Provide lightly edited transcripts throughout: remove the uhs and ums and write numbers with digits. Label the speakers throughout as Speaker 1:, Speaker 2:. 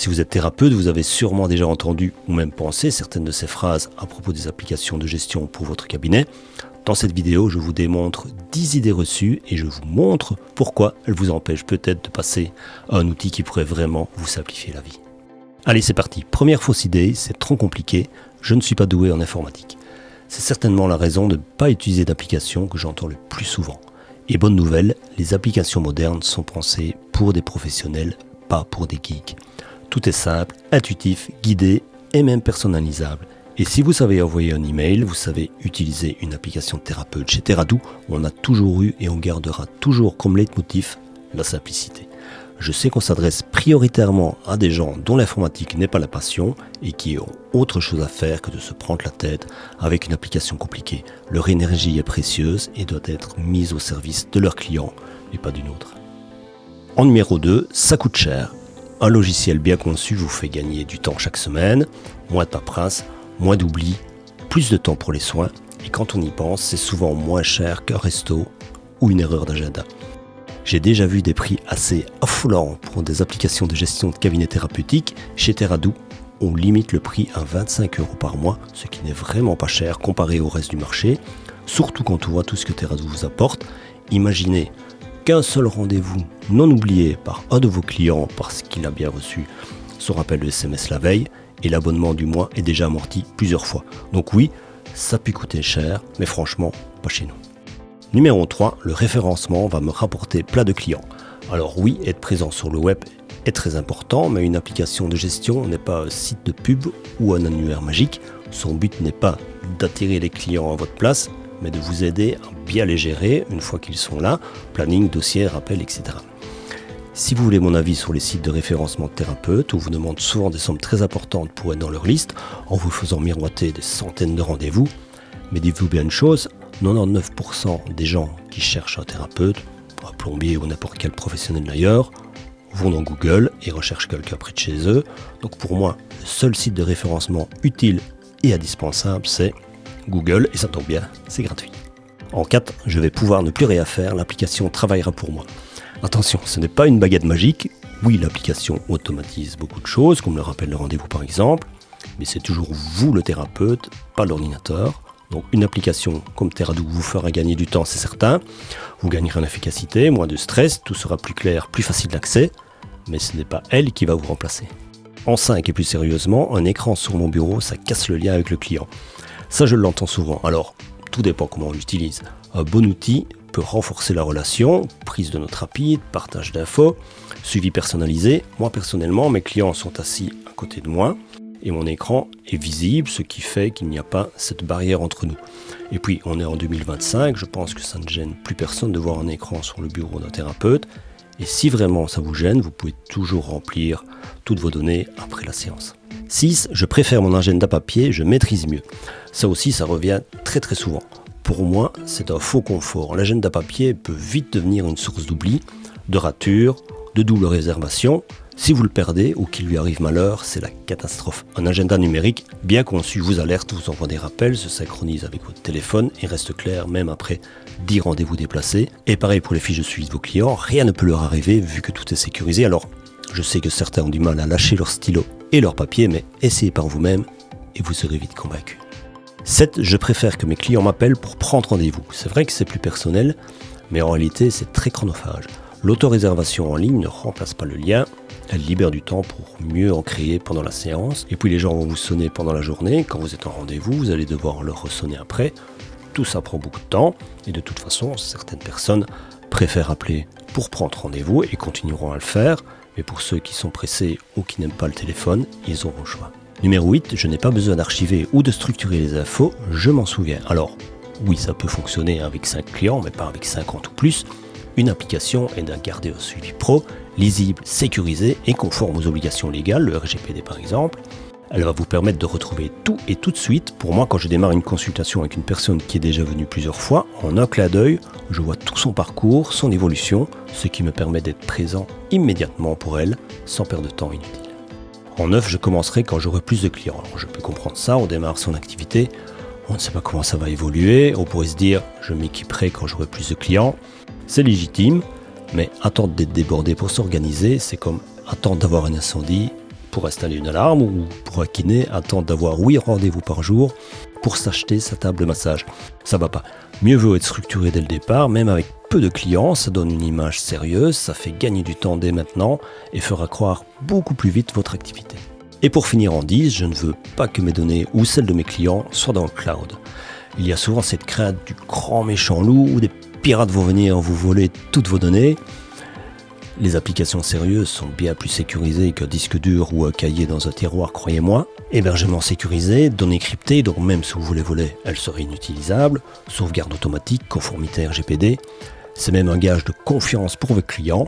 Speaker 1: Si vous êtes thérapeute, vous avez sûrement déjà entendu ou même pensé certaines de ces phrases à propos des applications de gestion pour votre cabinet. Dans cette vidéo, je vous démontre 10 idées reçues et je vous montre pourquoi elles vous empêchent peut-être de passer à un outil qui pourrait vraiment vous simplifier la vie. Allez, c'est parti. Première fausse idée, c'est trop compliqué, je ne suis pas doué en informatique. C'est certainement la raison de ne pas utiliser d'applications que j'entends le plus souvent. Et bonne nouvelle, les applications modernes sont pensées pour des professionnels, pas pour des geeks. Tout est simple, intuitif, guidé et même personnalisable. Et si vous savez envoyer un email, vous savez utiliser une application de thérapeute chez Teradoo, on a toujours eu et on gardera toujours comme leitmotiv la simplicité. Je sais qu'on s'adresse prioritairement à des gens dont l'informatique n'est pas la passion et qui ont autre chose à faire que de se prendre la tête avec une application compliquée. Leur énergie est précieuse et doit être mise au service de leurs clients et pas d'une autre. En numéro 2, ça coûte cher. Un logiciel bien conçu vous fait gagner du temps chaque semaine, moins de paperasse, moins d'oubli, plus de temps pour les soins et quand on y pense, c'est souvent moins cher qu'un resto ou une erreur d'agenda. J'ai déjà vu des prix assez affolants pour des applications de gestion de cabinet thérapeutique. Chez Teradoo, on limite le prix à 25 € par mois, ce qui n'est vraiment pas cher comparé au reste du marché, surtout quand on voit tout ce que Teradoo vous apporte. Imaginez qu'un seul rendez-vous non oublié par un de vos clients parce qu'il a bien reçu son rappel de SMS la veille et l'abonnement du mois est déjà amorti plusieurs fois. Donc oui, ça peut coûter cher, mais franchement, pas chez nous. Numéro 3, le référencement va me rapporter plein de clients. Alors oui, être présent sur le web est très important, mais une application de gestion n'est pas un site de pub ou un annuaire magique. Son but n'est pas d'attirer les clients à votre place, mais de vous aider à bien les gérer une fois qu'ils sont là, planning, dossier, rappel, etc. Si vous voulez mon avis sur les sites de référencement de thérapeutes, où vous demandez souvent des sommes très importantes pour être dans leur liste, en vous faisant miroiter des centaines de rendez-vous, mais dites-vous bien une chose, 99% des gens qui cherchent un thérapeute, un plombier ou n'importe quel professionnel d'ailleurs, vont dans Google et recherchent quelqu'un près de chez eux. Donc pour moi, le seul site de référencement utile et indispensable, c'est Google, et ça tombe bien, c'est gratuit. En 4, je vais pouvoir ne plus rien faire, l'application travaillera pour moi. Attention, ce n'est pas une baguette magique. Oui, l'application automatise beaucoup de choses, comme le rappel de rendez-vous par exemple, mais c'est toujours vous le thérapeute, pas l'ordinateur. Donc une application comme Teradoo vous fera gagner du temps, c'est certain. Vous gagnerez en efficacité, moins de stress, tout sera plus clair, plus facile d'accès, mais ce n'est pas elle qui va vous remplacer. En 5 et plus sérieusement, un écran sur mon bureau, ça casse le lien avec le client. Ça, je l'entends souvent. Alors, tout dépend comment on l'utilise. Un bon outil peut renforcer la relation, prise de notes rapides, partage d'infos, suivi personnalisé. Moi, personnellement, mes clients sont assis à côté de moi et mon écran est visible, ce qui fait qu'il n'y a pas cette barrière entre nous. Et puis, on est en 2025, je pense que ça ne gêne plus personne de voir un écran sur le bureau d'un thérapeute. Et si vraiment ça vous gêne, vous pouvez toujours remplir toutes vos données après la séance. 6. Je préfère mon agenda papier, je maîtrise mieux. Ça aussi, ça revient très très souvent. Pour moi, c'est un faux confort. L'agenda papier peut vite devenir une source d'oubli, de rature, de double réservation. Si vous le perdez ou qu'il lui arrive malheur, c'est la catastrophe. Un agenda numérique bien conçu vous alerte, vous envoie des rappels, se synchronise avec votre téléphone et reste clair même après 10 rendez-vous déplacés. Et pareil pour les fiches de suivi de vos clients, rien ne peut leur arriver vu que tout est sécurisé. Alors, je sais que certains ont du mal à lâcher leur stylo et leur papier, mais essayez par vous-même et vous serez vite convaincu. 7. Je préfère que mes clients m'appellent pour prendre rendez-vous. C'est vrai que c'est plus personnel, mais en réalité, c'est très chronophage. L'autoréservation en ligne ne remplace pas le lien, elle libère du temps pour mieux en créer pendant la séance. Et puis les gens vont vous sonner pendant la journée, quand vous êtes en rendez-vous, vous allez devoir leur ressonner après. Tout ça prend beaucoup de temps, et de toute façon, certaines personnes préfèrent appeler pour prendre rendez-vous et continueront à le faire. Mais pour ceux qui sont pressés ou qui n'aiment pas le téléphone, ils auront le choix. Numéro 8, je n'ai pas besoin d'archiver ou de structurer les infos, je m'en souviens. Alors, oui, ça peut fonctionner avec 5 clients, mais pas avec 50 ou plus. Une application aide à garder un suivi pro, lisible, sécurisé et conforme aux obligations légales, le RGPD par exemple. Elle va vous permettre de retrouver tout et tout de suite. Pour moi, quand je démarre une consultation avec une personne qui est déjà venue plusieurs fois, en un clin d'œil, je vois tout son parcours, son évolution, ce qui me permet d'être présent immédiatement pour elle, sans perdre de temps inutile. En 9, je commencerai quand j'aurai plus de clients. Alors, je peux comprendre ça, on démarre son activité, on ne sait pas comment ça va évoluer, on pourrait se dire je m'équiperai quand j'aurai plus de clients. C'est légitime, mais attendre d'être débordé pour s'organiser, c'est comme attendre d'avoir un incendie pour installer une alarme ou pour un kiné attendre d'avoir 8 rendez-vous par jour pour s'acheter sa table de massage. Ça va pas. Mieux vaut être structuré dès le départ, même avec peu de clients, ça donne une image sérieuse, ça fait gagner du temps dès maintenant et fera croire beaucoup plus vite votre activité. Et pour finir en 10, je ne veux pas que mes données ou celles de mes clients soient dans le cloud. Il y a souvent cette crainte du grand méchant loup où des pirates vont venir vous voler toutes vos données. Les applications sérieuses sont bien plus sécurisées qu'un disque dur ou un cahier dans un tiroir, croyez-moi. Hébergement sécurisé, données cryptées, donc même si vous les volez, elles seraient inutilisables. Sauvegarde automatique, conformité RGPD. C'est même un gage de confiance pour vos clients.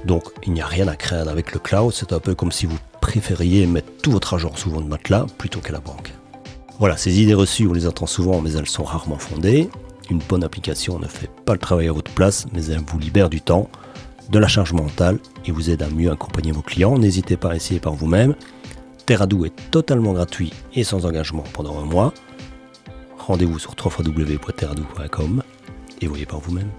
Speaker 1: Donc il n'y a rien à craindre avec le cloud. C'est un peu comme si vous préfériez mettre tout votre argent sous votre matelas plutôt qu'à la banque. Voilà, ces idées reçues, on les entend souvent, mais elles sont rarement fondées. Une bonne application ne fait pas le travail à votre place, mais elle vous libère du temps, de la charge mentale et vous aide à mieux accompagner vos clients. N'hésitez pas à essayer par vous-même. Teradoo est totalement gratuit et sans engagement pendant un mois. Rendez-vous sur www.teradoo.com et voyez par vous-même.